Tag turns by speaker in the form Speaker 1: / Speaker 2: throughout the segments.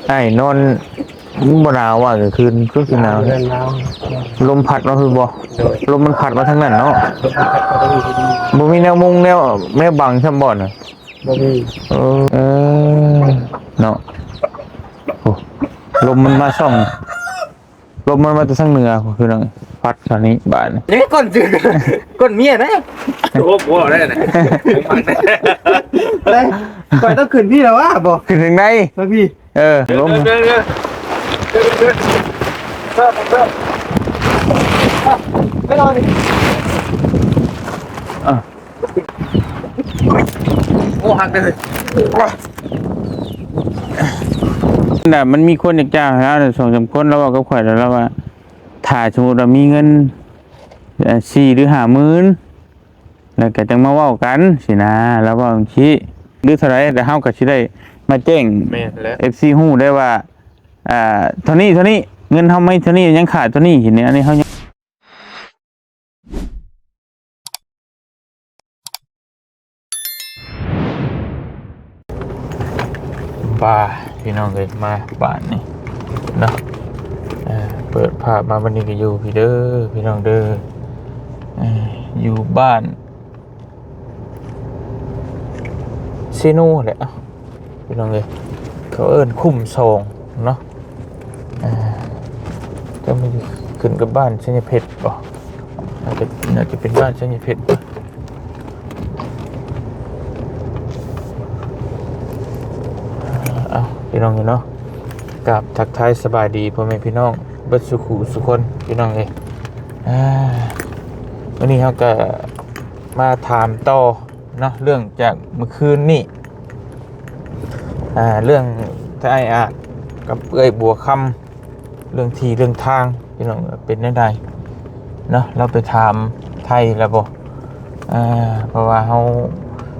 Speaker 1: ไอ้นอนบ่หนาวว่ะกลางคืนก็คือหนาวเนี่ยลมพัดมาคือบ่ลมมันพัดมาทางนั้นเนาะบ่มีแนวมุงแนวบังช่ำบ่น่ะ
Speaker 2: บ่มี
Speaker 1: เออเนาะโอ้ลมมันมาส่องลมมันมาจากทางเหนือคือนังพัดทางนี้บ้าน
Speaker 2: นี่ก้นจืดก้นเมียนะ
Speaker 3: โอ้โหได้นะ
Speaker 2: ได้ก่อนต้องขึ้นพี่แล้ววะบอก
Speaker 1: ขึ้นถึงไหน
Speaker 2: แล้วพี่
Speaker 1: ลม
Speaker 2: ไม่รอดิ
Speaker 3: โอ้หักเลย
Speaker 1: น่ะมันมีคนอยากจ้างแล้ว2-3คนแล้วว่าก็ข่อยแล้วว่าถ้าสมมุติว่ามีเงิน4 หรือ 5 หมื่นแล้วก็จังมาเว้ากันสินะแล้วว่าจังซี่หรือเท่าไหร่แต่เฮาก็สิได้มาแจ้ง FC ฮู้ได้ว่าเท่านี้เงินเฮาไม่เท่านี้ยังขาดเท่านี้เห็นเนี่ยอันนี้เฮาป่าพี่น้องเอ้ยมาบ้านนี่เนาะเปิดภาพมาวันนี้ก็อยู่พี่เด้อพี่น้องเด้ออยู่บ้านซีโน่แหละพี่น้องเลยเขาเอิ้นคุ้มซองเนาะจะมีขึ้นกับบ้านชัยเพชรป่ะน่าจะเป็นบ้านชัยเพชรป่ะพี่น้องเนาะกับทักทายสบายดีพ่อแม่พี่น้องเบิดสุขุสุคนพี่น้องเลยวันนี้เขาก็มาถามต่อเนาะเรื่องจากเมื่อคืนนี่เรื่องถ้าไอ้กับเอ้ยบัวคำเรื่องทีเรื่องทางพี่น้องเป็นได้ใดเนาะเราไปถามไทยแล้วบ่เพราะว่าเขา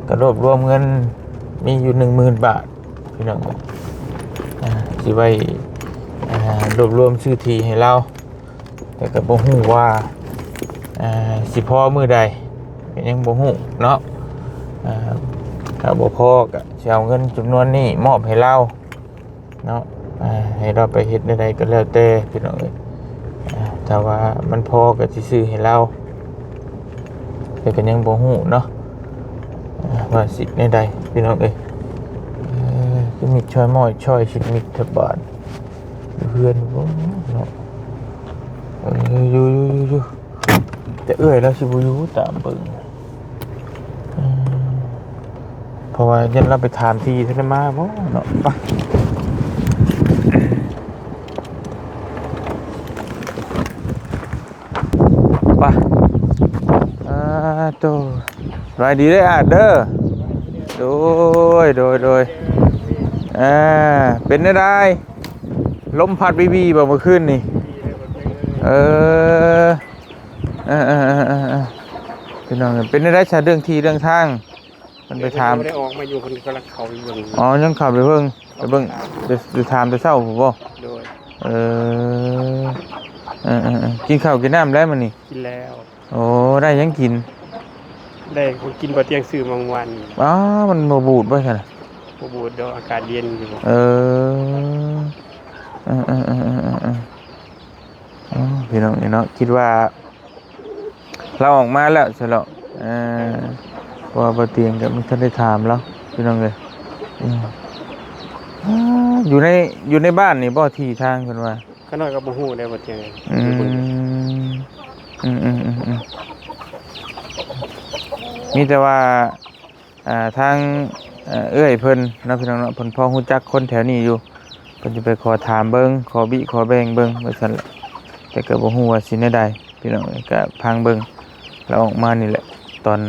Speaker 1: กระโดดรวมเงินมีอยู่10,000 บาทพี่น้องสิไว้รวบรวมชื่อทีให้เราแต่ก็บ่ฮู้ว่าสิพอมื้อใดยังบ่ฮู้เนาะถ้าบ่พอก็สิเอาเงินจำนวนนี้มอบให้เราเนาะให้เราไปเฮ็ดใดๆก็แล้วแต่พี่น้องเอ้ยถ้าว่ามันพอก็สิซื้อให้เราแต่ก็ยังบ่ฮู้เนาะว่าสิใดๆพี่น้องเอ้ยคือมีช่อยม้อยช่อยชิดมิตรทบาทเพื่อนบ่เนาะอยู่แต่เอื้อยแล้วสิบ่อยู่ตามเบิ่งเพราะว่ายันเราไปถามทีเท่านั้นมาบ่เนาะไปโตสบายดีเด้อเด้อโดยเป็นได้ลมพัดบีบ่เมื่อคืนนี่พี่น้องเป็นได้ชาเรื่องทีเรื่องทางมันไปถาม
Speaker 3: ได้ออกมาอยู่คนกำลังเขาอยู่เบิ่ง
Speaker 1: ยังขับไปเบิ่งจะถามจะเศร้าผมบ่
Speaker 3: โดย
Speaker 1: กินข้าวกินน้ำได้มันนี่
Speaker 3: กินแล้ว
Speaker 1: โอ้ได้ยังกิน
Speaker 3: ได้คนกินบะเตียงซื้อบางวัน
Speaker 1: มันบ่บูดบ่ใช่น่ะ
Speaker 3: บ่บูดดอกอากาศเย็นอยู่
Speaker 1: พี่น้องนี่เนาะคิดว่าเราออกมาแล้วใช่แล้วเพราะว่าบะเตียงกับมันท่านได้ถามแล้วพี่น้องเลยอยู่ในบ้านนี่บ่ที่ทางกันว่า
Speaker 3: ก็น้อยก็บ่ฮู้ได้บะเตียง
Speaker 1: มีแต่ว่าทางเอ้ยเพิ่นนะพี่น้องเนาะเพิ่นพอฮู้จักคนแถวนี้อยู่เพิ่นจะไปขอถามเบิ่งขอแบ่งเบิ่งว่าซั่นแหละแต่ก็บ่ฮู้ว่าสิแนวใดพี่น้องก็พังเบิ่งแล้วออกมานี่แหละตอน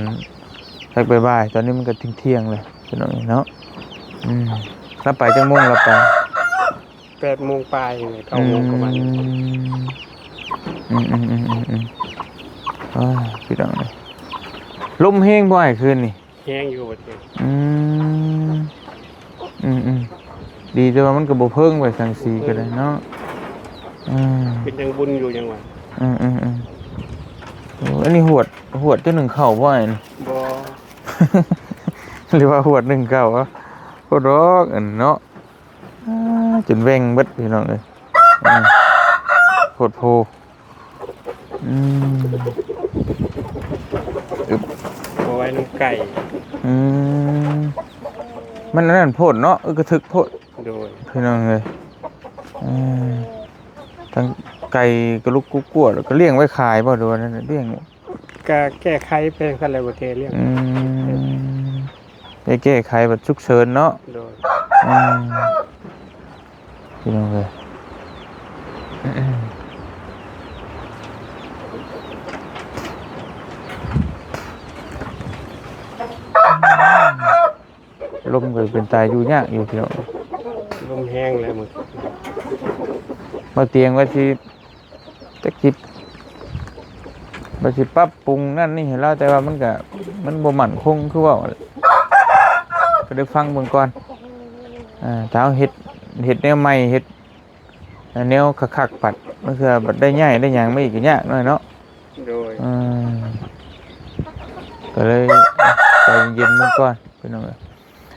Speaker 1: สักบ่ายๆตอนนี้มันก็เที่ยงเลยพี่น้องเนาะรับไปจังโมงรับไป
Speaker 3: 8 โมงปลาย9 โมงประมาณ
Speaker 1: พี่น้องเลยลมแห้งบ่อยคืนนี่
Speaker 3: แห้งอยู่บ่เตียง
Speaker 1: ดีแต่ว่ามันก็บ่เพิ่งไปสังสีก็ได้เนาะ
Speaker 3: เป็นยังบุญอยู่ยังว่า
Speaker 1: อันนี้หวดตัวหนึ่งเข่าบ่อยนี่
Speaker 3: บ่
Speaker 1: หรือว่าหวดหนึ่งเข่าโคตรร้อนเนาะ จนแว่งเบิดพี่น้องเอ้ยโคตรโพอืมอึบ
Speaker 3: เอาไว้น้ำไก่
Speaker 1: อืมมันอันนั่นโพดเนาะกระทึกโพด
Speaker 3: โดย
Speaker 1: พี่น้องเอ้ยอืมทั้งไก่กระลุกกุ๊กกัวแล้วก็เลี้ยงไว้ขายบ่ดูนั่นน่ะเลี้ยง
Speaker 3: ก็แก้ไขเป็นกันเลยบ่เทเรื่อง
Speaker 1: ไปแก้ไขแบบฉุกเฉินเนาะ
Speaker 3: โดย
Speaker 1: อืมพี่น้องเอ้ยลมก็เป็นตายอยู่ยากอยู่พี่น้อง
Speaker 3: ลมแห้งแล้วมึง
Speaker 1: มาเตียงว่าสิจะคิดว่าสิปรับปรุงนั่นนี่ให้เราแต่ว่ามันก็มันบ่มั่นคงคือว่าก็ได้ฟังเบิ่งก่อนถ้าเอาเฮ็ดแนวใหม่เฮ็ดแนวคักๆปัดมันคือบัดได้ง่ายได้หยังไม่อีกก็ยากหน่อยเนาะ
Speaker 3: โดย
Speaker 1: ก็เลยใจเย็นๆเบิ่งก่อนพี่น้องเอ้ย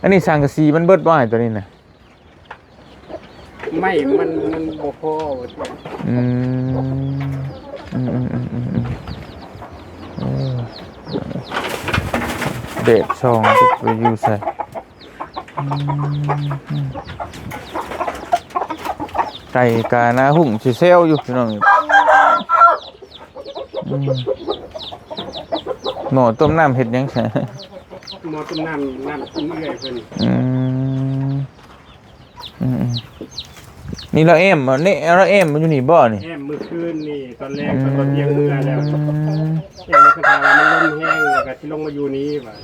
Speaker 1: อันนี้สังกะสีมันเบิดบ่ให้ตัวนี้น่ะ
Speaker 3: ไม่มันบ่พอ
Speaker 1: อืมเออเด็ดช่องจะไปอยู่ใส่ไก่กาหน้าหุ่งสิเซลอยู่พี่น้องหม้อต้มน้ำเห็ดหยังไง
Speaker 3: หมอต้มน้ำกินเรื่อยเพิ่น
Speaker 1: นี่เราเอ็มนี่เราเอ็มมันอยู่นี่บ่นี่
Speaker 3: แอมมื้อคืนนี่ตอนแรกก็เที่ยงมื้อแล้วแอมก็ถามว่ามันลมแห้งแล้วก็สิลงมาอยู่นี้ว่า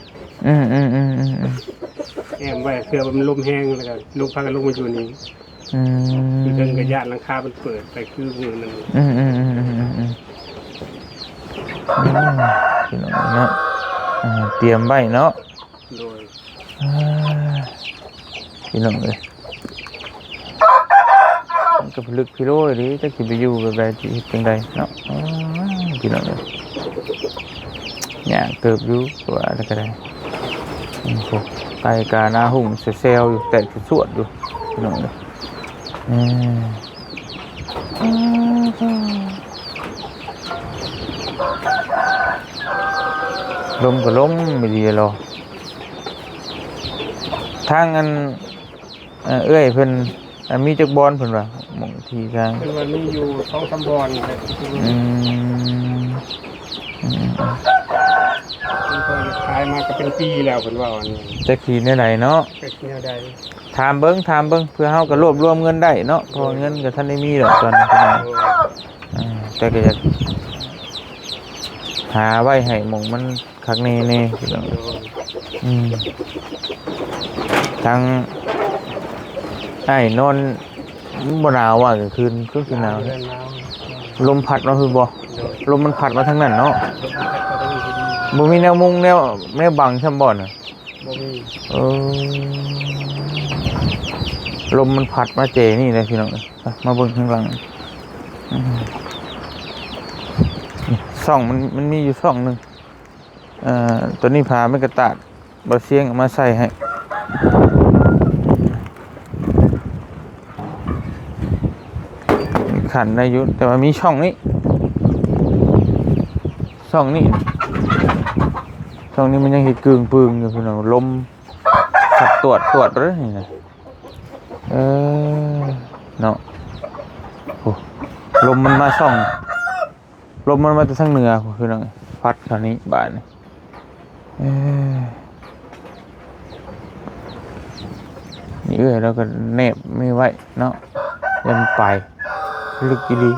Speaker 3: แอมไว้เพื่อว่ามันลมแห้งแล้วก็ลูกพากันลงมาอยู่นี้คือเดินกระยานหลังคามันเปิดไปคือมือนั่น
Speaker 1: พี่น้องเนาะเตรียมไว้เนาะ
Speaker 3: โดย
Speaker 1: พี่น้องเลยมันก็ผลึกพี่โร่ดิจะกินไปอยู่แบบใดที่จังใดเนาะพี่น้องเลยเนี่ยเติบอยู่ตัวอะไรก็ได้ไก่กาหน้าหุ่งเซลอยู่แต่สวดอยู่พี่น้องเลยลมก็ลมไม่ดีหรอกทางอันเอ้ยเพิ่นมีจักบอลเพิ่นว่าหม่องที่ทาง
Speaker 3: เป็นวันนี้อยู่2-3บอนครับมันก็ขายมาก็เป็นปีแล้วเพิ่นว่าอันนี้
Speaker 1: จักทีแนวใดเนาะ
Speaker 3: ก็แนวใด
Speaker 1: ถามเบิ่งเพื่อเฮาก็รวบรวมเงินได้เนาะเพราะเงินก็ทันได้มีดอกตอนนี้พี่น้องแต่ก็อยากหาไว้ให้หม่องมันคักแน่ๆพี่น้องทางไอ้นอนบ่หนาวว่ะกลางคืนก็คือหนาวลมพัดมาคือบ่ลมมันพัดมาทางนั้นเนาะบ่มีแนวมุงแนวบังช่ำบ่น่ะ
Speaker 3: บ่มี
Speaker 1: ลมมันพัดมาเจนี่เลยพี่น้องมาเบิ่งข้างหลังช่องมันมีอยู่ช่องนึงตัวนี้พาไม่กระตาดบ่เสียงเอามาใส่ให้ขันได้อยู่แต่ว่ามีช่องนี้ช่องนี้มันยังเห็นกึ่งปึงอยู่พี่น้องลมขัดตรวจเลยนี่นะเนาะโอ้ลมมันมาช่องลมมันมาจากทางเหนือพี่น้องพัดคราวนี้บ่ายนี่นี่เราก็แนบไม่ไหวเนาะยันไปลึกอีหลี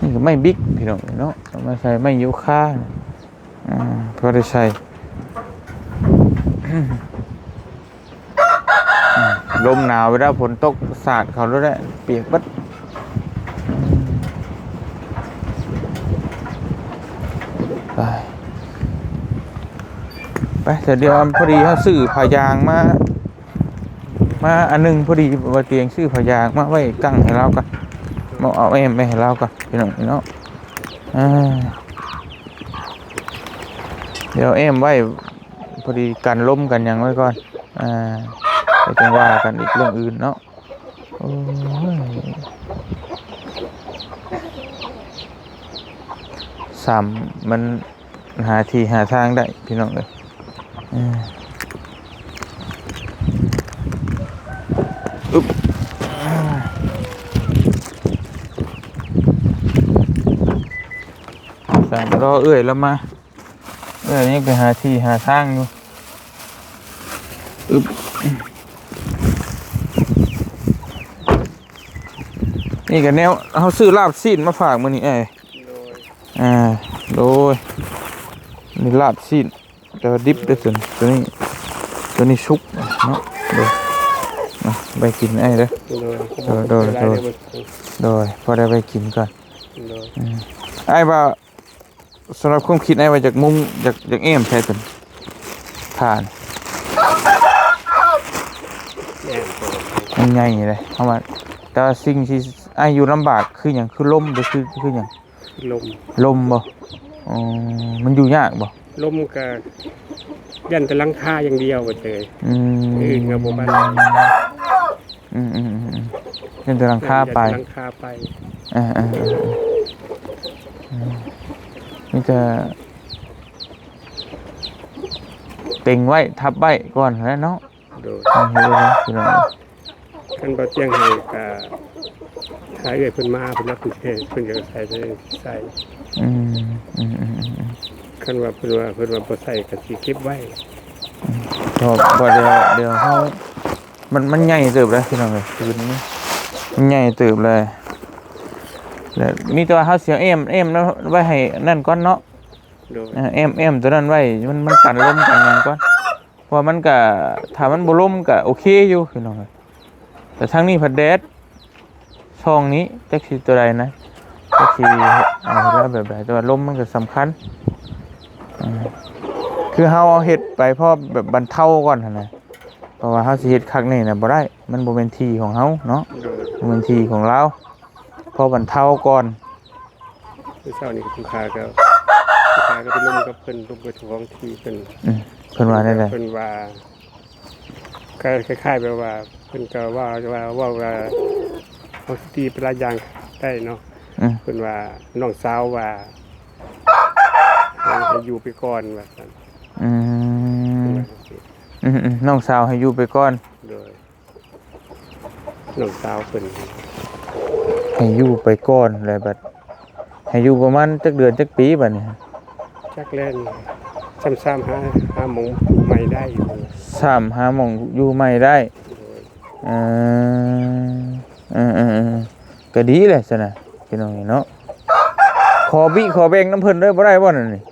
Speaker 1: นี่ก็ไม่บิ๊กพี่น้องเนาะไม่ใช่ไม่ยูค่าพอได้ใช้ลมหนาวเวลาฝนตกสาดเขาแล้วแหละเปียกบัดไปแต่เดี๋ยวพอดีเขาซื้อผ้ายางมาอันนึงพอดีว่าเตียงซื้อผ้ายางมาไว้กั้งให้เรากันมาเอาเอ็มไปให้เรากันพี่น้องเนาะเดี๋ยวเอ็มไว้ พอดีกันล้มกันหยังไว้ก่อนไปจังว่ากันอีกเรื่องอื่นเนาะโอ้ยมันหาที่หาทางได้พี่น้องเลยอึ๊บรอเอื้อยแล้วมานี่ไปหาที่หาทางอยู่อึ๊บนี่กันแนวเขาซื้อลาบซีนมาฝากมื้อนี้โดยนี่ลาบซีนแต่ว่าดิบได้ตัวนี้ชุกเนาะไปกินเด้อโดยพอได้ไปกินก่อนว่าสำหรับความคิดว่าจากมุมจากเอ็มใช่เป็นผ่านมันใหญ่เลยเข้ามาแต่สิ่งที่อยู่ลำบากคืออย่างคือลมหรือคืออย่างลมบ่มันอยู่ยากบ่
Speaker 3: ลมกับยันแต่ลังคาอย่างเดียวไปเลยอื่นกับโบบ้าน
Speaker 1: ยันแต่ลังคาไปนี่จะเต็งไว้ทับไว้ก่อนแล้วเนาะ
Speaker 3: โดยขั้นตอนเตียงให้หาเอื้อยเพิ่นมาเพิ่นรับผิดชอบเพิ่นจะใส่ขั้นว่าเพิ่นว่าบ่ใส่ก็สิเก็บไว้
Speaker 1: บ่เดี๋ยวเฮามันใหญ่เติบเลยพี่น้องเอ้ยคืนนี้มันใหญ่เติบเลยแล้วมีตัวเฮาเสียเอ็มแล้วไว้ให้นั่นก่อนเนาะเอ็มตัวนั้นไว้มันกันลมกันหยังก่อนเพราะมันก็ถ้ามันบ่ลมก็โอเคอยู่พี่น้องแต่ทางนี้พัดแดดช่องนี้จักสิตัวใดนะจักสิแล้วแบบใดแต่ว่าลมมันก็สำคัญคือเฮาเอาเฮ็ดไปพอแบบบรรเทาก่อนหั่นน่ะเพราะว่าเฮาสิเฮ็ดคักนี่น่ะบ่ได้มันบ่แม่นที่ของเฮาเนาะบ่แม่นที่ของเราพอบรรเทาก่อน
Speaker 3: เช้านี้คุณคาก็ไปลมกับเพิ่นลมกับท้องที่เพิ่น
Speaker 1: ว่าได้
Speaker 3: เพิ่นว่าก็คล้ายๆแบบว่าเพิ่นก็ว่าเอาตีเป็นหลายอย่างได้เนาะเพิ่นว่าน้องสาวว่าให้อยู่ไปก่อนว่าซั่น
Speaker 1: น้องสาวให้อยู่ไปก่อน
Speaker 3: โดยน้องสาวเพิ่น
Speaker 1: ให้อยู่ไปก่อนแล้วบัดให้อยู่ประมาณจักเดือนจักปีบัดนี้
Speaker 3: จักเล่นซ้ำๆหาหมองอยู่ใหม่ได้อยู่
Speaker 1: หาหมองอยู่ใหม่ได้ก็ดีแหละซั่นน่ะพี่น้องเนาะขอแบ่งน้ำเพิ่นได้บ่ได้บ่นั่นนี่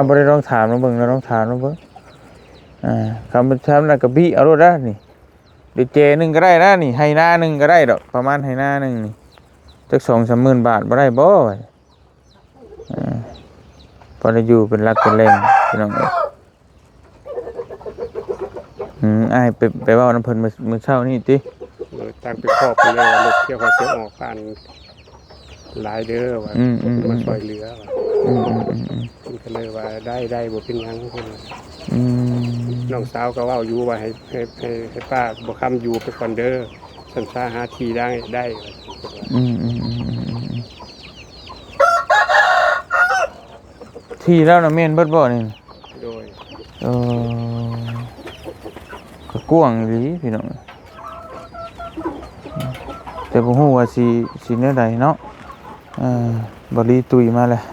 Speaker 1: บ่ได้ลองถามน้องเบิ่งแล้วลองถามน้องเบิ่งคำเป็นซ้ำแล้วก็บิเอาโลดนะนี่เดี๋ยวเจนึงก็ได้นะนี่ให้หน้านึงก็ได้ดอกประมาณให้หน้านึงนี่จัก 2-3 หมื่นบาทบ่ได้บ่พอได้อยู่เป็นรักเป็นแรงพี่น้องเอ้ยอ้ายไปเว้าน้ำเพิ่นมื้อเช้านี่ติ
Speaker 3: ตั้งไปครอบไปเลยรถเที่ยวออกผ่านหลายเด้อว่ามันซอยเหลือว่าก็เลยว่าได้บ่เป็นหยังเพิ่นน้องสาวก็เว้าอยู่ว่าให้ป้าบ่ค้ำอยู่ไปก่อนเด้อสัญชาหาที่ได้
Speaker 1: ที่แล้วน่ะแม่นเบิดบ่นี่
Speaker 3: โดย
Speaker 1: ก็กว้างอีหลีพี่น้องแต่บ่ฮู้ว่าสิแนวใดเนาะบ่ลีตุยมาแล้ว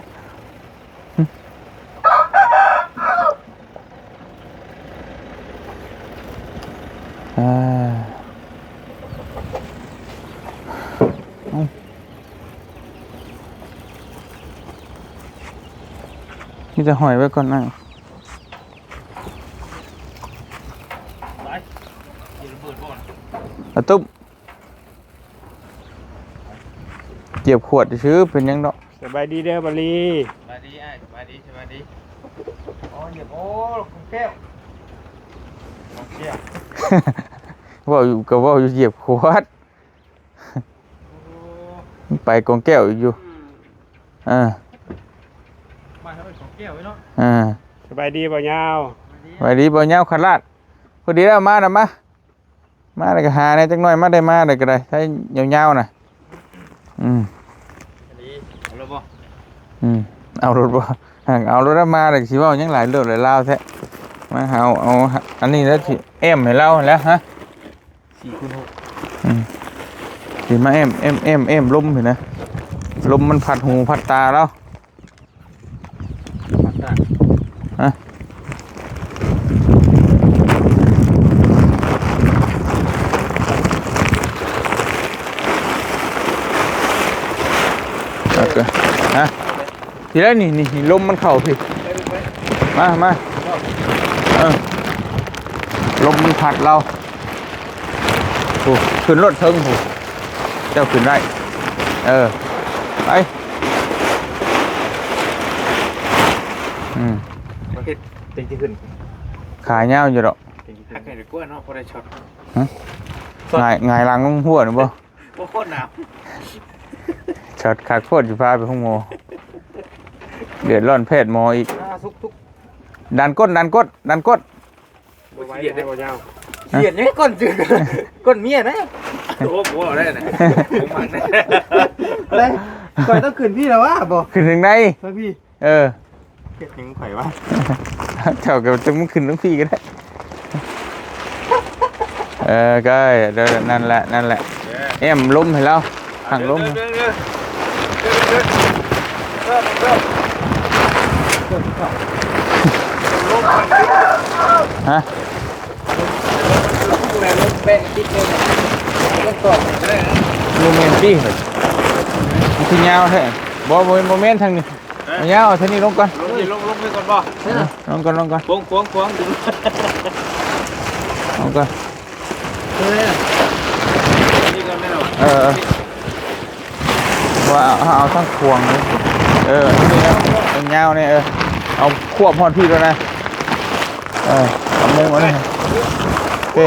Speaker 1: นี่จะหอยไว้ก่อนนะตุ๊บเก็บขวดซื้อเป็นยังเนาะ
Speaker 3: สบายดีเด้อบาลี
Speaker 1: สบายดีสบายดีโอ้ยโอ้แก้วว่าอยู่ก็ว่าอยู่เหยียบขวดไปกองแก้วอยู่
Speaker 3: มาทำเป็นของแก้วไว้เนาะ
Speaker 1: ส
Speaker 3: บายดีบ่ยาว
Speaker 1: สวัสดีบ่ยาวขลาดพอดีแล้วมาน่ะมาได้ก็หาได้จักหน่อยมาได้มาได้ก็ได้ใช้ยาวๆน่ะ
Speaker 2: เอาแล้วบ่
Speaker 1: เอารถบ่เอารถมาได้สิเว้ายังหลายเรื่องหลายราวแท้มาเอาอันนี้แล้วสิแอมให้เราแล้วฮะ
Speaker 2: 4x6
Speaker 1: สิมาแอมลมเห็นนะลมมันพัดหูพัดตาแล้วฮะโอเคฮะทีแรกนี่ลมมันเข้าพี่มาลมมันพัดเราโอ้ขึ้นรถเทิงโหเจ้าขึ้นได้ไป
Speaker 2: ประเทศเต็งที่ขึ้น
Speaker 1: ขาเงาอยู่ดอก
Speaker 2: เต็งที่ขึ้นให้ได้กว่าเนาะพอได้ช็อต
Speaker 1: งายหลังลงหัวหรือเปล่า
Speaker 2: บ่โคตรหนาว
Speaker 1: ช็อตขาดโคตรอยู่พาไปห้องหมอเดือดร้อนเพศหมออีก
Speaker 2: ทุก
Speaker 1: ดันก้น
Speaker 2: บ่เสียดได้บ่ยาวเสียดยังก้นจืดก้นเมียนะโอ้บ่ได้นะผมมันได้ข่อยต้องขึ้นพี่แล้ววะบ่
Speaker 1: ขึ้นถึงไหน
Speaker 2: เพิ่นพี่
Speaker 1: เฮ็ด
Speaker 2: ถึงข่อยวะ
Speaker 1: เจ้ากับจะมึงขึ้นทั้งพี่ก็ได้ก็เดี๋ยวนั่นแหละเอ็มล้มให้แล้วหักล้มฮะโมเมนต์พี่เหรอมันคือยาวแท้โมเมนต์ทางนี้ยาวทางนี้ลงก่อน
Speaker 2: ลงไปก่อนบ่
Speaker 1: ลงก่อน
Speaker 2: ควงดึง
Speaker 1: ลงก่อน
Speaker 2: นี่ก่อนแม่เนาะ
Speaker 1: ว่าเอาทั้งควงเลยนี่นะเป็นยาวเนี่ยเอาควบพอดพี่แล้วนะเอามุงเอาเลยโอเค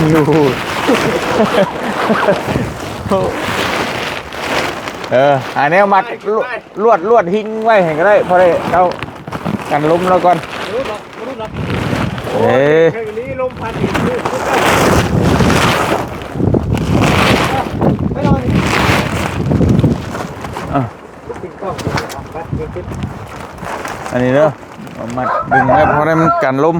Speaker 1: อยู่อันนี้มัดลวดหิ้งไว้เห็นก็ได้พอได้เอากันล้มแล้วก่อน
Speaker 2: นี้ลมพัดอีกไม่นอน
Speaker 1: อันนี้เนาะมัดดึงไว้พอได้มันกันล้ม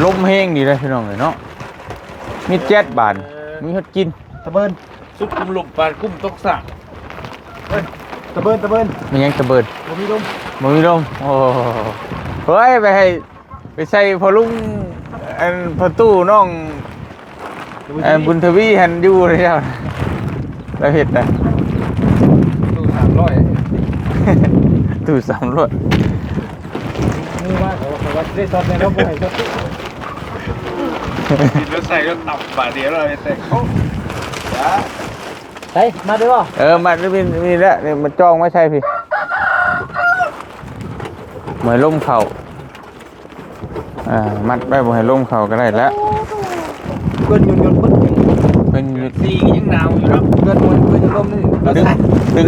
Speaker 1: ล้มแห้งดีเลยพี่น้องเลยเนาะมีแจ๊ดบานมีฮอดกิน
Speaker 2: ตะเบินซุปกุมลมปานกุ้มตกสระตะเบิน
Speaker 1: มียังตะเบิน
Speaker 2: บ่มีลม
Speaker 1: โอ้เฮ้ยไปใส่พอลุงอันพอตู้น้องบุญทวีหันอยู่เลยเจ้าเราเห็นนะตู้300
Speaker 2: มือว่าเขาว่าได้ซอสในน้ำบ่ให้ซอสแล้วใส่ก็ตับบาดเดียวเราใส่เขาไปมาด้วยป่ะ
Speaker 1: มาด้วยมีแล้วเนี่ยมันจ้องไม่ใช่พี่เหมือนล่มเข่ามัดไว้บ่ให้ล่มเข่าก็ได้แล้ว
Speaker 2: เกินยุ่น
Speaker 1: เป็น
Speaker 2: สียังหนาวอยู่เนาะเกินลมนี่
Speaker 1: ดึง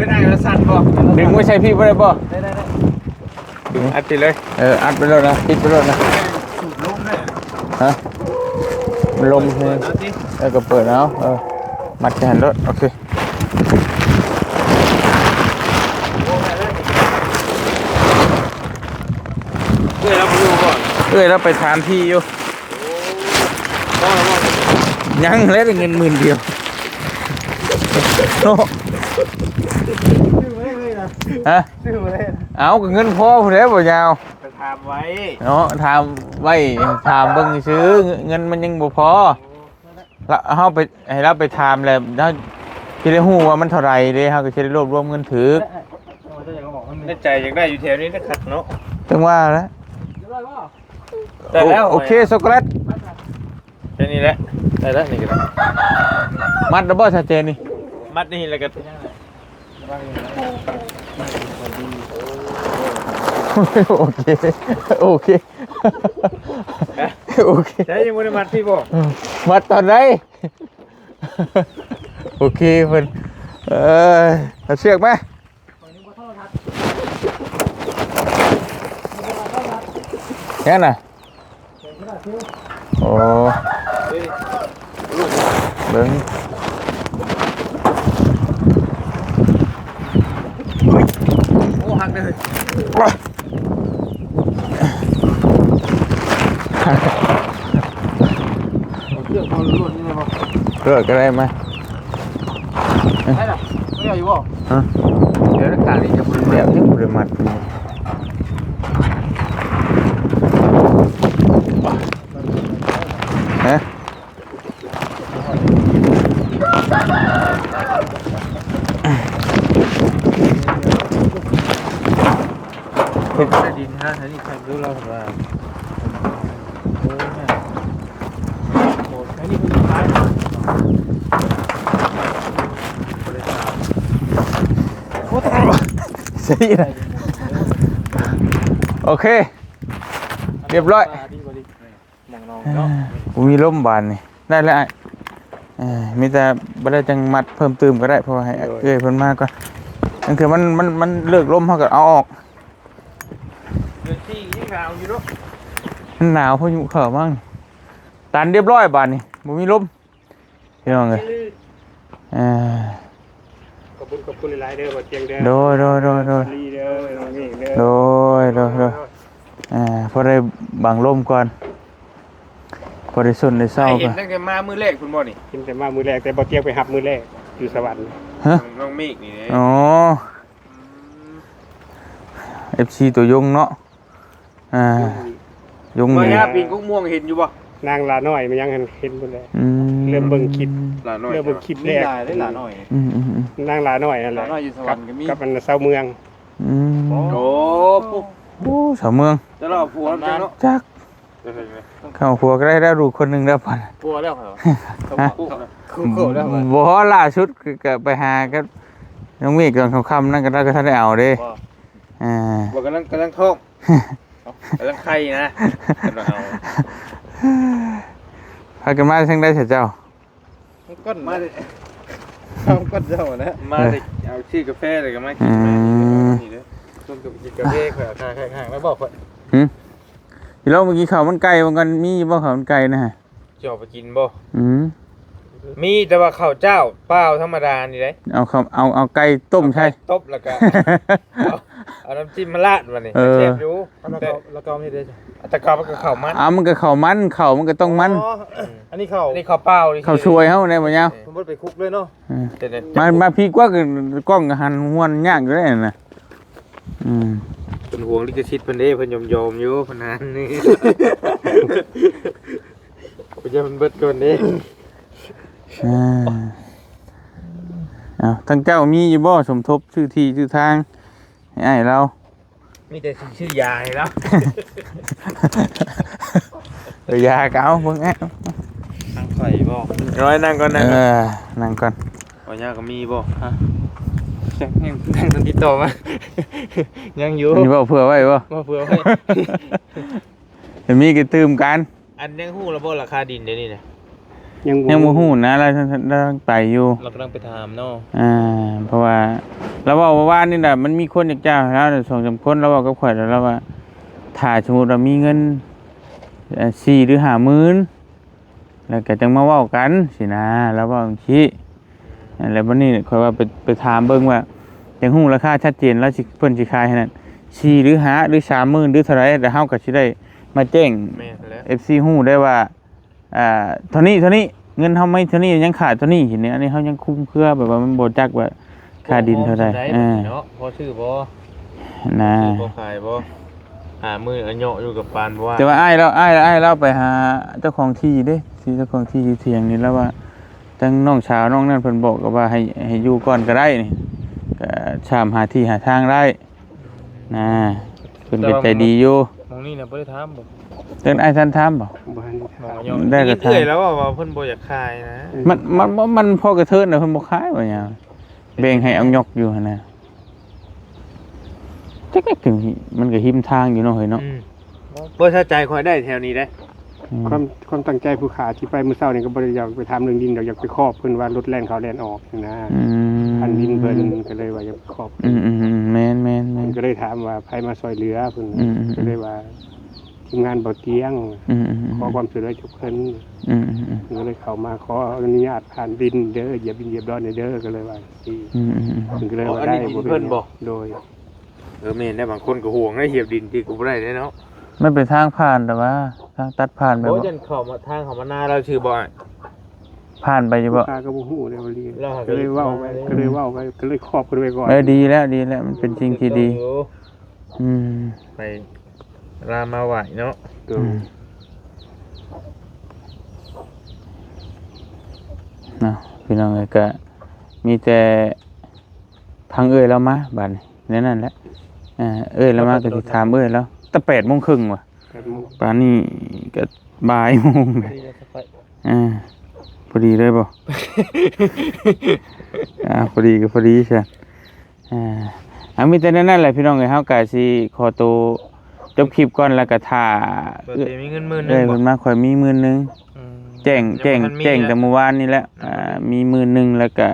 Speaker 2: ได้แล้วสั่นบ่
Speaker 1: ดึงไม่ใช่พี่บ่ได้บ่
Speaker 2: ได้
Speaker 1: ดึงอัดไปเลยอัดไปแล้วนะปิดไปแล้วนะ
Speaker 2: สูดลมได้
Speaker 1: ฮะมันลมเลยก็เปิดแล้วมัดแขนรถโอเคเราไปทานที่อยู่ยังเล่นเงิน10,000เดียวฮะเอาเงินพอผู้ใดบ่ยาว
Speaker 2: ไปถามไว้
Speaker 1: เนาะถามไว้ถามเบิ่งซื้อเงินมันยังบ่พอแล้วเฮาไปให้เราไปถามแล้วเฮาสิได้ฮู้ว่ามันเท่าไหร่เด้เฮาก็สิได้รวบรวมเงินถือ
Speaker 2: ในใจอยากได้อยู่แถวนี้นะคัดเนาะ
Speaker 1: จังว่าแล้ว
Speaker 2: แต่แล้ว
Speaker 1: โอเคช็อกโกแลต
Speaker 2: แค่นี้แหละได้แล้วนี่ก็
Speaker 1: มัดดับเบิลชัดเจนนี่
Speaker 2: มัดนี่แล้วก็
Speaker 1: โอเค
Speaker 2: ใช่ยังไม่ได้มัดพี่บ่
Speaker 1: มัดตอนไหนโอเคเพิ่น เอ้ยเอาเชือกไหมแค่น่ะโอ้เบิ้ง
Speaker 2: โอ้หักเลย เครื่องพอล้วนนี่เลยบ่
Speaker 1: เลือกก็ได้ไหม
Speaker 2: ได้หรอไม่เอาอยู่บ่
Speaker 1: ฮะ
Speaker 2: เดี๋ยวราคานี้จะบริ
Speaker 1: เดี๋ยวที่บริมัดฮะ
Speaker 2: ได้ดินฮะท่านี่ใครรู้เราถึงว่าโอ้แม่โหไอ้นี่คือท้ายโอ้ตาย
Speaker 1: ใช่ไหมโอเค เรียบร้อย
Speaker 2: มองน้องเนาะ
Speaker 1: ผมมีร่มบานนี่ได้แล้วไอ้มีแต่บ่ได้จังมัดเพิ่มเติมก็ได้เพราะว่าให้เอ้ยเพิ่นมาก่อนนั่นคือมันเลิกร่มเฮาก็เอาออก
Speaker 2: เดือนที่ยิ่งหนาวอยู่เนาะ
Speaker 1: มันหนาวพายุเข้ามั่งตันเรียบร้อยบานนี่บ่มีร่มพี่น้องเอ้ย
Speaker 3: ขอบคุณหลายๆเด้อบ่เตียงเด้อ
Speaker 1: โดย
Speaker 3: ลีเด้อน้องนี่เด้อ
Speaker 1: โดยพอได้บังร่มก่อนพอได้สุนได้เศร้า
Speaker 2: เห็
Speaker 1: ก่
Speaker 2: น
Speaker 1: อน
Speaker 2: ตั้งแต่มามื้อแรกคุณบ่นี่
Speaker 3: กินแต่มามื้อแรกแต่บ่เตียงไปหับมื้อแรกอยู่สวรรค์
Speaker 1: ฮะ
Speaker 2: น้องเมฆนี่
Speaker 1: อ๋อ FC ตัวยงเนาะยง
Speaker 2: มา
Speaker 1: นี่
Speaker 2: ย่าปีนกุ้งม่วงเห็นอยู่บ่
Speaker 3: นางลาน้อยมันยังเห็นบ่ได้
Speaker 1: อื
Speaker 3: เริ่มเบิ่งคลิป
Speaker 2: หลาน้อย
Speaker 3: เริ่มเบิ่งคลิปแรก
Speaker 2: ได้หลาน้อย
Speaker 1: อืม
Speaker 3: นางลาน้อยนั่นแหละ
Speaker 2: ลาน้อยอยู่สวรรค์ก็มี
Speaker 3: กับมันเศร้าเมือง
Speaker 2: โอ้ปุ๊บ
Speaker 1: โอ้สาวเมือง
Speaker 2: จะรอผัวจังเนาะ
Speaker 1: จักเข้าผัวก็ได้แล้วดูคนหนึงแล้วป่ะ
Speaker 2: ผัวแล้วเหรอ
Speaker 1: ฮะ
Speaker 2: คู่แล้วเหรอ
Speaker 1: บ่ล่าชุดก็ไปหาก็น้องเมฆตอนค่ำๆนั่นก็ได้ก็ทันได้เอาเด้อ่า
Speaker 2: บอกกำลังท้องกำลังไข่นะกำลังเอา
Speaker 1: พากันมาทางได้เสียเจ้า
Speaker 2: ก้นมาดิเอาก้นเจ้านะมาดิเอาชื่อกาแฟเลยก็มากินนี่เด้อต้นกับกินกาแฟข่อยข้างๆแล้วบอกข่อย
Speaker 1: พี่เราเมื่อกี้ข้าวมันไก่บางกันมีบ่ข้าวมันไก่นะฮะ
Speaker 2: จะออกไปกินบ่
Speaker 1: อืม
Speaker 2: มีแต่ว่าข้าวเจ้าเปล่าธรรมดานี่เด้
Speaker 1: เอาไก่ต้มใช่
Speaker 2: ต้มแล้วก็เอาน้ำจิ้มมาราดมานี่แซ่บอยู่แล้วก็ไม่ได้ตะกอบมันก็ข้าวมัน
Speaker 1: มันก็ข้าวมันข้าวมันก็ต้องมัน
Speaker 2: อันนี้ข้าวนี่ข้าวเปล่านี่
Speaker 1: ข้าวช่วยเฮาได้บ่ยาว
Speaker 2: ผมบ่ไปคุกเลยเนาะ
Speaker 1: มาพี่กว่าก็กล้องหันม่วนยากอยู่ได้น่ะ
Speaker 2: เป็นห่วงลิขสิทธิ์เพิ่นเด้เพิ่นยอมอยู่เพิ่นนั้นนี่กูจะมันเบิดก่อนเด้
Speaker 1: ทั้งเจ้ามีอยู่บ่สมทบชื่อที่ชื่อทางให้อ้ายเรา
Speaker 2: มีแต่ชื่อยาให้แล้ว
Speaker 1: ยาเก่าเบิ่งแอะ
Speaker 2: นั่งไข่บ่ร้อยนั่งก่อนนั่งก่อน
Speaker 1: นั่งก่อน
Speaker 2: บ่ยาก็มีบ่ฮะยังทันติดต่อมายังอยู่
Speaker 1: มีบ่เผื่อไว้บ่
Speaker 2: มาเผื่อไว้
Speaker 1: จะมีก็ตื่มกัน
Speaker 2: อันยังฮู้แล้วบ่ราคาดินเดี๋ยวนี้น่ะ
Speaker 1: ยังบ่ฮู้นะเราไปอยู่
Speaker 2: เรากำลังไปถามเนาะ
Speaker 1: เพราะว่าเราบอกว่านี่น่ะมันมีคนอยากจ้างแล้ว2-3คนเราบอกกับข่อยแล้วว่าถ้าสมมุติว่ามีเงิน4หรือ5หมื่นแล้วก็จังมาเว้ากันสินะแล้วว่าจังซี่แล้วบัดนี้ข่อยว่าไปถามเบิ่งว่าจังฮู้ราคาชัดเจนแล้วสิเพิ่นสิขายให้นั่น4หรือ5หรือ3หมื่นหรือเท่าไหร่แล้วเฮาก็สิได้มาแจ้ง
Speaker 2: แม่นแล้ว
Speaker 1: FC ฮู้ได้ว่าเท่านี้เงินเฮาไม่เท่านี้ยังขาดเท่านี้เห็นอันนี้เฮายังคุ้มเครือแบบว่ามันบ่จักว่าค่าดินเท่าใด
Speaker 2: เนาะพอชื่อบ่
Speaker 1: นะ
Speaker 2: บ่ขายบ่มืออันเหาะอยู่กับปานบ่ว่า
Speaker 1: แต่ว่าอ้ายเราไปหาเจ้าของที่เด้ที่เจ้าของที่อยู่เถียงนี่แล้วว่าทั้งน้องสาวน้องนั่นเพิ่นบอกก็ว่าให้อยู่ก่อนก็ได้นี่ก็ชามหาที่หาทางได้นะเพิ่นก็ใจดีอยู่
Speaker 2: มองนี่น่ะบ่ได้ถามบ่
Speaker 1: เดินอ้ายท่านถามบ่
Speaker 3: บ่ทัน
Speaker 2: มองเหาะ
Speaker 1: ได้ก็
Speaker 2: เอื้อยแล้วว่าเพิ่นบ่อยากขายนะ
Speaker 1: มันพอกระเทินน่ะเพิ่นบ่ขายว่าหยังแบ่งให้เอายกอยู่หั่นน่ะจักถึงมันก็หิมทางอยู่เนาะเฮ้ยเนาะ
Speaker 2: บ่เข้าใจค่อยได้แถวนี้ได้
Speaker 3: ความตั้งใจผู้ขาที่ไปมื้อเช้านี่ก็บ่ได้อยากไปถามเรื่องดินดอกอยากไปครอบเพิ่นว่ารถแล่นเขาแล่นออกนะ พันดินเพิ่นก็เลยว่าจะขอบ
Speaker 1: แม่นแม่น
Speaker 3: เพิ่นก็เลยถามว่าไผมาซอยเหลือเพิ่นก็เลยว่าทีมงานบ่เตียงขอความช่วยเหลือจากเพิ่นก็เลยเข้ามาขออนุญาตผ่านดินเด้อเหยียบดินเหยียบดอนเด้อก็เลยว่าสิเพิ่นก็เลยว่าได้บ่เป็นโดย
Speaker 2: แม่นได้บางคนก็ห่วงได้เหยียบดินที่กูบ่ได้เนาะ
Speaker 1: มันเป็นทางผ่านแต่ว่าทางตัดผ่านแบบ
Speaker 2: โอ้ยันเข้ามาทางเข้ามาหน้าเราชื่อบ่
Speaker 1: ผ่านไปอยู่บ่
Speaker 3: ตาก็บ่ฮู้เลยว่าเรียนก็เลยเว้าไปก็เลยครอบกันไว้ก่อน
Speaker 1: ดีแล้วมันเป็นสิ่งที่ดี
Speaker 2: ไปรามาไหวเนาะ
Speaker 1: เนาะพี่น้องเอ้ยก็มีแต่ทางเอ้ยแล้วมาบัดนี้นั่นแหละเอ้ยแล้วมาก็สิถามเอ้ยแล้วแต่ 8:30 นว่ะป่านนี้ก็บ่ายโมงพอดีเลยบ่ พอดีก็พอดีใช่มีแต่นั่นแหละพี่น้องเอ้ยเฮาก็สิขอตัวจบคลิปก่อนแล้วก็ท่า
Speaker 2: มีเงิน10,000 นึง
Speaker 1: เพิ่นมาข่อยมี10,000 นึงแจ้งแต่เมื่อวานนี่แหละมี10,000 นึงแล้วก็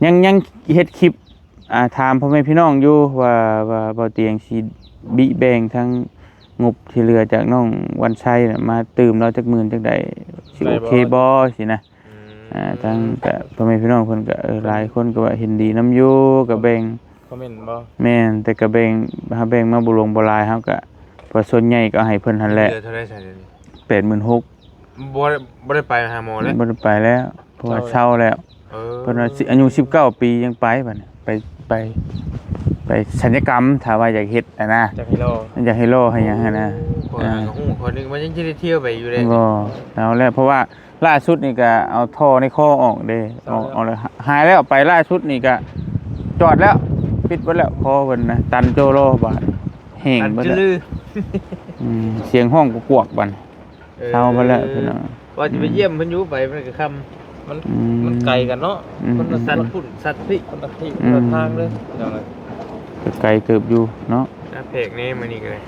Speaker 1: ยังเฮ็ดคลิปถามพ่อแม่พี่น้องอยู่ว่าบ่เตียงสิบิแบ่งทั้งงบที่เหลือจากน้องวันชัยน่ะมาตื่มเราจักหมื่นจักใดสิโอเคบ่สินะทั้งก็พ่อแม่พี่น้องเพิ่นก็หลายคนก็ว่าเห็นดีนำอยู่ก็แบ่ง
Speaker 2: คอมเมนต์บ่
Speaker 1: แม่นแต่ก็แบ่งมาบ่ลงบ่หลายเฮาก็เพราะส่วนใหญ่ก็ให้เพิ่นหั่นแหละ
Speaker 2: เท่าไรใช่เดี๋ยวนี้
Speaker 1: 86,000
Speaker 2: บ่ได้ไปหาหมอแล้ว
Speaker 1: บ่ได้ไปแล้วเพราะว่าเช่าแล้วเพิ่นว่าอายุ19 ปียังไปบัดนี้ไปศัลยกรรมถ้าว่าอยากเฮ็ดนะ
Speaker 2: จากฮิโร่
Speaker 1: อยากให้โลให้หยังนะ
Speaker 2: คนนึงมันยังสิได้เที่ยวไปอยู่เลย
Speaker 1: บ่แล้วแหละเพราะว่าล่าสุดนี่ก็เอาท่อในคอออกเด้เอาเลยหายแล้วไปล่าสุดนี่ก็จอดแล้วปิดไว้แล้วคอเพิ่นนะตันโจโลบาดแห้งเบิดแล้วเสียงห้องกวกบัดเช้ามาแล้วพี่น้อง
Speaker 2: ว่าจะไปเยี่ยมเพิ่นอยู่ไปมันก็ค่ำมันไกลกันเนาะมันสัตว์พุ่นสัตว์พี่คนละที่คนละทางเลยจังได๋
Speaker 1: ไกลเกือบอยู่เนาะ
Speaker 2: เพกนี้มื้อนี้ก็เลย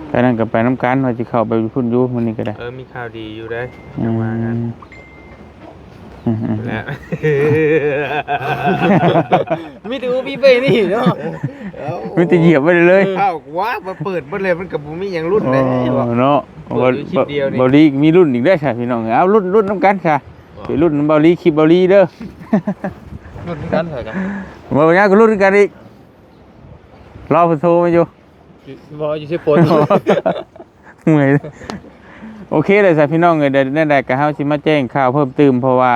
Speaker 1: ไปนั่นก็ไปน้ำกันว่าสิเข้าไปพุ่นอยู่มื้อนี้ก็ได้
Speaker 2: มีข่าวดีอยู่ได้จังว่ากันแล้วมีแต่พี่ไปนี่เนาะ
Speaker 1: มีแต่เหยียบไว้เลย
Speaker 2: อ้าวว้ามาเปิดบ่เลยมันก็บ่มีหยังรุ่นเลย
Speaker 1: เนาะบ่ลีมีรุ่นอีกได้ค่ะพี่น้องเอารุ่นน้ำกันค่ะไปรุ่นบ่ลีคลิปบ่ลีเด้อ
Speaker 2: รุ่นกันเหรอกัน
Speaker 1: บ่ยากก็รุ่นกันอีกรอเพิ่นโทรมาอยู่
Speaker 2: บ่อยู่สิปน
Speaker 1: เมื่อยโอเคเลยจ้ะพี่น้องเอ้ยได้ก็เฮาสิมาแจ้งข่าวเพิ่มเติมเพราะว่า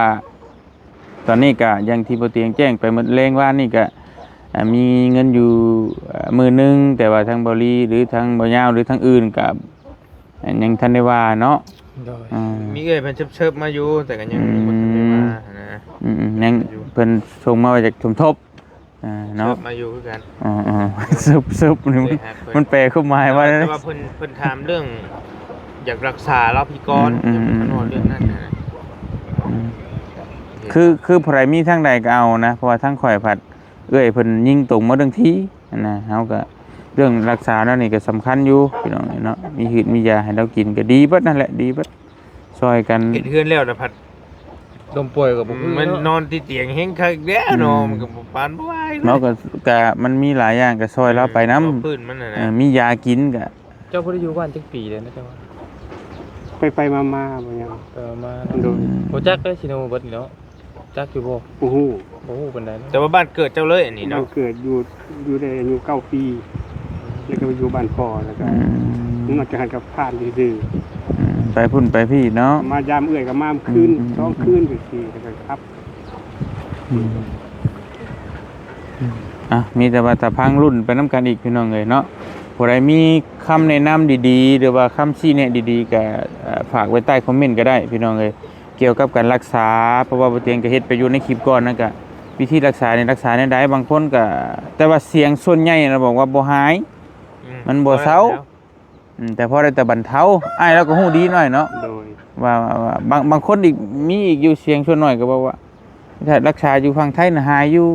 Speaker 1: ตอนนี้ก็ยังที่บ่เตียงแจ้งไปหมดแรงว่านี่ก็มีเงินอยู่10,000 นึงแต่ว่าทางบ่ลีหรือทางบ่ยาวหรือทางอื่นก็ยังทันได้ว่าเนาะ
Speaker 2: มีเอ้ยเพิ่นเชิบๆมาอยู่แต่ก็ยังบ่ทันได้ว่านะ
Speaker 1: ยังเพิ่นส่งมาจากสมทบเนาะ
Speaker 2: มาอยู่คือกัน
Speaker 1: ซึบนี่มันแปลความหมายว่า
Speaker 2: แต่ว่าเพิ่นถามเรื่องอยากรักษาเราพี่กรอย่าไปนอนเรื่องนั้นนะ
Speaker 1: คือผู้ใดมีทางใดก็เอานะเพราะว่าทางข่อยผัดเอ้ยเพิ่นยิงตรงมาเรื่องที่นะเฮาก็เรื่องรักษาแล้วนี่ก็สำคัญอยู่พี่น้องเนาะมีหืดมียาให้เรากินก็ดีเบิดนั่นแหละดีเบิดช่วยกัน
Speaker 2: เฮ็ดเฮือนแล้วนะผัดลมป่วยก็บ่คือมันนอนที่เตียงแฮงคักแด้เนาะมันก็บ่ปานบ่ไหว
Speaker 1: เนาะก็มันมีหลายอย่างก็ช่วยเราไปนำ
Speaker 2: พื้นมันน่ะนะ
Speaker 1: มียากินก็
Speaker 2: เจ้าบ่ได้อยู่บ้านจักปีแล้วนะเจ้า
Speaker 3: ไปมาบ่ยัง
Speaker 2: มาโดนบ่จักได้สิโนเบิดนี่เนาะจักอยู่บ่
Speaker 3: บ่ฮู้
Speaker 2: ปานใดแต่ว่าบ้านเกิดเจ้าเลยอันนี้เนาะ
Speaker 3: เกิดอยู่ได้อายุ9 ปีแล้วก็ไปอยู่บ้านพ่อแล้วก็มันจะหันกับผ่านดื้อ
Speaker 1: ไปพุ่นไปพี่เนาะ
Speaker 3: มายามเอื้อยก็มาคืน2คืนก็สิครับ
Speaker 1: มีแต่ว่าถ้าพังรุ่นไปนำกันอีกพี่น้องเอ้ยเนาะผู้ใดมีคำแนะนำดีๆหรือว่าคำชี้แนะดีๆก็ฝากไว้ใต้คอมเมนต์ก็ได้พี่น้องเอ้ยเกี่ยวกับการรักษาเพราะว่าบ่เตียงก็เฮ็ดไปอยู่ในคลิปก่อนนั่นก็วิธีรักษาในใดบางคนก็แต่ว่าเสียงส่วนใหญ่เราบอกว่าบ่หายมันบ่เซาแต่พอได้แต่บรรเทาอ้ายเราก็ฮู้ดีหน่อยเนาะ
Speaker 3: โดย
Speaker 1: ว่าบางคนอีกมีอีกอยู่เสียงส่วนน้อยก็บอกว่าถ้ารักษาอยู่ฝั่งไทยน่ะหายอยู่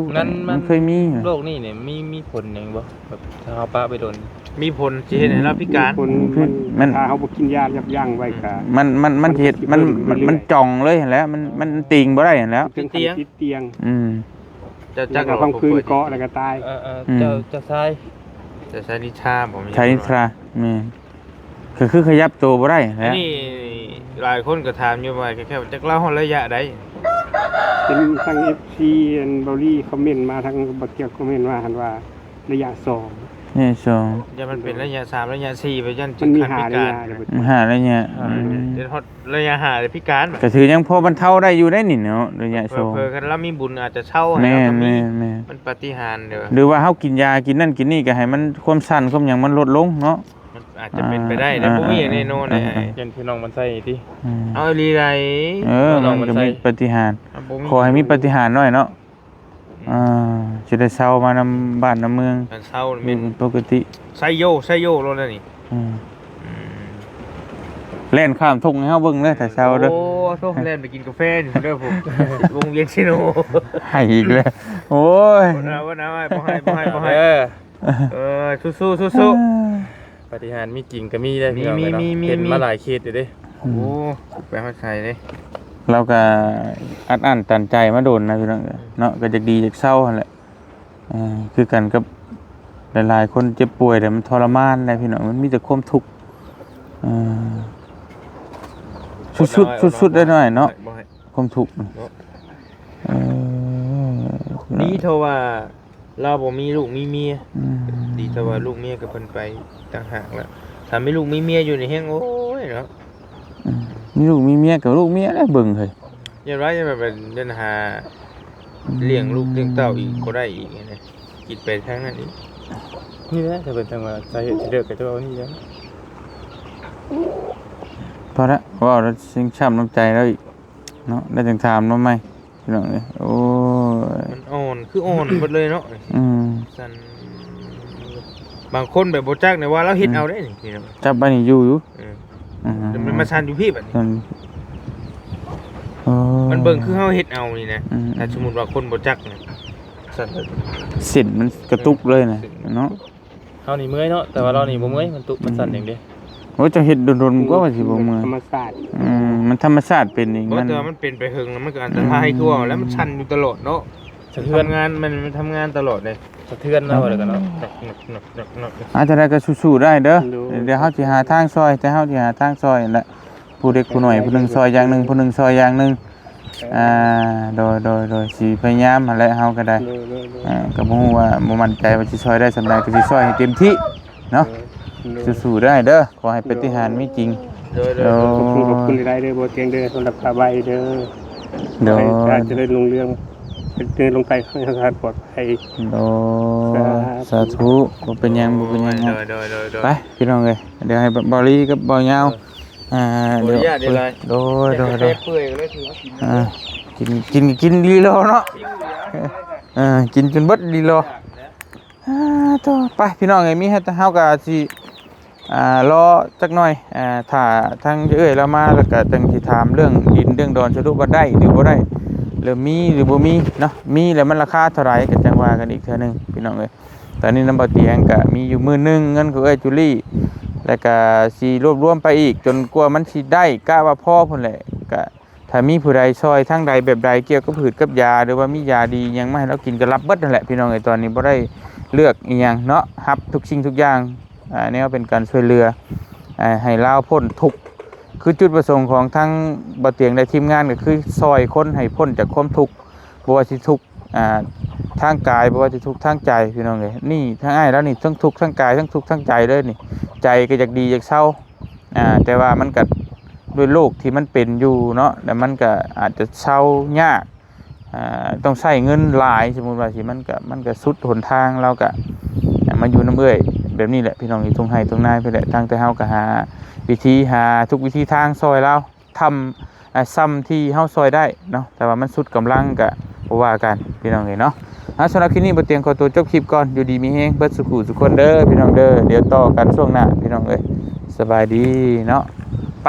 Speaker 2: มัน
Speaker 1: เคยมี
Speaker 2: โรคนี้เนี่ยมีผลหยังบ่แบบถ้าเฮาปะไปโดน มีผลสิเฮ็ดให้เราพิการ
Speaker 3: คนมันถ้าเขาบ่กินยายับยั้งไว้ก็
Speaker 1: มันเฮ็ดมันจ่องเลยหั่นแหล้วมันติงบ่ได้หั่นแหล้ว
Speaker 3: ถึงขั้นติดเตียง
Speaker 2: จะจั
Speaker 3: จาก กพังคืนเกาะแล้วก็ตาย
Speaker 2: จะใช้นิชาผม
Speaker 1: ใช้นิทราแม่นคือขยับตัวบ่ได้หั่นแห
Speaker 2: อัน
Speaker 1: ล้ว
Speaker 2: นี้หลายคนก็ถามอยู่ว่าแค่จักเล่าระยะใด
Speaker 3: เป็นทาง FC อันเบาลี่คอมเมนต์มาทางบักเกียวคอมเมนต์ว่าหันว่าระยะ2
Speaker 1: นี่สอง
Speaker 2: อย่ามันเป็นระยะ3ระยะ4ไปยันถึ
Speaker 3: มัน
Speaker 2: ง
Speaker 3: มี
Speaker 2: ขั้น
Speaker 3: หา
Speaker 2: พิ
Speaker 3: ระ
Speaker 2: การ
Speaker 3: ยะเลย
Speaker 1: หาอะไรเนี่ย
Speaker 2: เดี๋ยวฮอดระยะ5เลยพิการ
Speaker 1: ก็ถือยังพอบรรเทาได้อยู่ได้นี่เนาะระยะสอง
Speaker 2: เพิ่นกันแล้วมีบุญอาจจะเช่าให้
Speaker 1: แม่
Speaker 2: เราก็มี
Speaker 1: แม่
Speaker 2: มันปาฏิหาริย์เด้อ
Speaker 1: หรือว่าเฮากินยากินนั่นกินนี่ก็ให้มันความสั่นความหยังมันลดลงเนาะ
Speaker 2: มันอาจจะเป็นไปได้แต่บ่มีอย่างแน่นอนนะ
Speaker 4: ยันพี่น้องมันใส่ติ
Speaker 2: เอาอีหลีใด
Speaker 1: มันก็มีปาฏิหาริย์
Speaker 2: บ่มี
Speaker 1: ขอให้มีปาฏิหาริย์หน่อยเนาะจะได้เช้ามานำบ้านนำเมือง
Speaker 2: มันเช่า
Speaker 1: เป็
Speaker 2: เป็น
Speaker 1: นปกติ
Speaker 2: ไซโยโลดแล้วนี่
Speaker 1: เล่นข้ามทุ่งให้เฮาเบิ่งเด้อถ้าเช้าเด้อ
Speaker 2: โอ้โทษเล่นไปกินกาแฟอยู่เด้อผมวงเวียนชิโน
Speaker 1: ให้อีกแล้วโอ้ย
Speaker 2: ว่านะบ่ให้สู้
Speaker 4: ปฏิหารย์มีจริงก็มีได้พี่น้อง
Speaker 2: มี
Speaker 4: เนาะ
Speaker 2: มี
Speaker 4: เห็นมาหลายเคสอยู่เด้
Speaker 2: โอ้ไปเข้าใจเลย
Speaker 1: เราก็อัดตันใจมาโดนนะพี่น้องเนาะก็จะดีจากเศร้าหั่นแหละคือกันกับหลายๆคนเจ็บป่วยแต่มันทรมานนะพี่น้องมันมีแต่ความทุกข์สุดได้หน่อยเนาะความทุกข์
Speaker 2: ดีเท่าว่าเราบ่มีลูกมีเมียดีเท่าว่าลูกเมียกับเพิ่นไปต่างหากแล้วถ้ามีลูกมีเมียอยู่ในแฮงโอ้ยเนาะ
Speaker 1: มีลูกมีเมียกับลูกเมียได้เบิ่งเฮ้ย
Speaker 2: ยันว่าจะแบบเดินหาเลี้ยงลูกเลี้ยงเต้าอีกบ่ได้อีกนะคิดไปทางนั้นอีก
Speaker 4: นี่แหละจะเป็นจังว่าสาเหตุที่เลิกกับเจ้านี่แหละ
Speaker 1: พอละว่าเราชิงช้ำน้ำใจแล้วอีกเนาะได้จังถามน้องไหมพี่น้องเอ้ยโอ้ย
Speaker 2: มันอ่อนคืออ่อนหมดเลยเนาะ สั่นบางคนแบบบ่จักเนี่ยว่าเราเฮ็ดเอาได้นี่พี่น้อง
Speaker 1: จับบ้านนี่อยู่
Speaker 2: มันมาสั่นอยู่พี่บัดนี้ มันเบิ่งคือเฮาเฮ็ดเอานี่นะถ้าสมมุติว่าคนบ่จักเนี่ยสั่น
Speaker 1: เส้นมันกระตุกเลยนะเนาะ
Speaker 4: เฮานี่เมื่อยเนาะแต่ว่าเรานี่บ่เมื่อยมันตุมันสั่นอย่างเดียว
Speaker 1: โอ้จะเฮ็ดโดนๆมันก็ว่าสิบ่มือ
Speaker 3: ธรรมศาสตร์
Speaker 1: มันธรรมชาติเป็นเอง
Speaker 2: เพราะ
Speaker 1: มัน
Speaker 2: แต่มันเป็นไปเฮิงแล้วมันก็อันตรายคือว่าแล้วมันสั่นอยู่ตลอดเนาะ
Speaker 4: สะเทือน
Speaker 2: ทำงานมันทำงานตลอดเลย
Speaker 4: สะเทือนเนาะว่าแล้วกันเนาะ
Speaker 1: อาจจะได้ก็สู้ๆได้เด้อเดี๋ยวเฮาสิหาทางซอยแต่เฮาสิหาทางซอยนั่นแหละผู้เด็กผู้น้อยผู้หนึงซอยอย่างหนึงผู้หนึงซอยอย่างหนึงโดยสิพยายามหั่นแหละเฮาก็ได้ก็บ่ฮู้ว่าบ่มั่นใจว่าสิซอยได้สำใดก็สิซอยให้เต็มที่เนาะสู้ๆได้เด้อขอให้ปาฏิหาริย์มีจริง
Speaker 2: โดย
Speaker 3: ขอบคุณได้เด้อบ่เตียงเด้อสำหรับผ้าใบเด้อ
Speaker 1: โดย
Speaker 3: การจะได้ลงเรื่องเดินลงไปข้างทางปลอดภัย
Speaker 1: โดสาธุบ่เป็นหยังบ่เป็นหยัง
Speaker 2: โดย
Speaker 1: ไปพี่น้องเอ้ยเดี๋ยวให้บอลี่กับบ่ยาวเดี๋ยวโดย
Speaker 2: เปื่อยก็เลยถือว่า
Speaker 1: กินลีโลเนาะกินจนเบิดลีโลต่อไปพี่น้องเอ้ยมีให้เฮาก็สิรอจักหน่อยถ้าทางเอ้ยเรามาแล้วก็จังสิถามเรื่องดินเรื่องดอนสรุปว่าได้หรือบ่ได้หรือมีหรือบ่มีเนาะมีแล้วมันราคาเท่าไหร่ก็จังว่ากันอีกเทื่อนึงพี่น้องเอ้ยตอนนี้น้ำบ่เตียงก็มีอยู่มื้อนึงเงินของเอ้ยจุลี่แล้วก็สิรวบรวมไปอีกจนกว่ามันสิได้กะว่าพอพุ่นแหละก็ถ้ามีผู้ใดซอยทางใดแบบใดเกี่ยวกับพืชกับยาหรือว่ามียาดียังมาให้เรากินก็รับเบิดนั่นแหละพี่น้องเอ้ยตอนนี้บ่ได้เลือกอีหยังเนาะรับทุกสิ่งทุกอย่างนี่ก็เป็นการช่วยเหลือให้ลาวพ้นทุกข์คือจุดประสงค์ของทั้งบ่เตียงและทีมงานก็คือซอยคนให้พ้นจากความทุกข์บ่ว่าสิทุกข์ทางกายบ่ว่าสิทุกข์ทางใจพี่น้องเอ้ยนี่ทั้งอ้ายแล้วนี่ทั้งทุกข์ทั้งกายทั้งทุกข์ทั้งใจเลยนี่ใจก็อยากดีอยากเศร้าแต่ว่ามันก็ด้วยโรคที่มันเป็นอยู่เนาะแต่มันก็อาจจะเศร้ายากต้องใช้เงินหลายสมมุติว่าสิมันก็สุดหนทางเราก็มาอยู่น้ำเอ้ยแบบนี้แหละพี่น้องที่ทุ่งไร่ทุ่งนาไปแหละทางแต่เฮาก็หาวิธีหาทุกวิธีทางซอยเราทำซ้ำที่เฮาซอยได้เนาะแต่ว่ามันสุดกำลังก็บ่ว่ากันพี่น้องเอ้ยเนาะสำหรับคลิปนี้บ่เตียงขอตัวจบคลิปก่อนอยู่ดีมีแฮงเบิดสุขทุกคนเด้อพี่น้องเด้อเดี๋ยวต่อกันช่วงหน้าพี่น้องเอ้ยสบายดีเนาะไป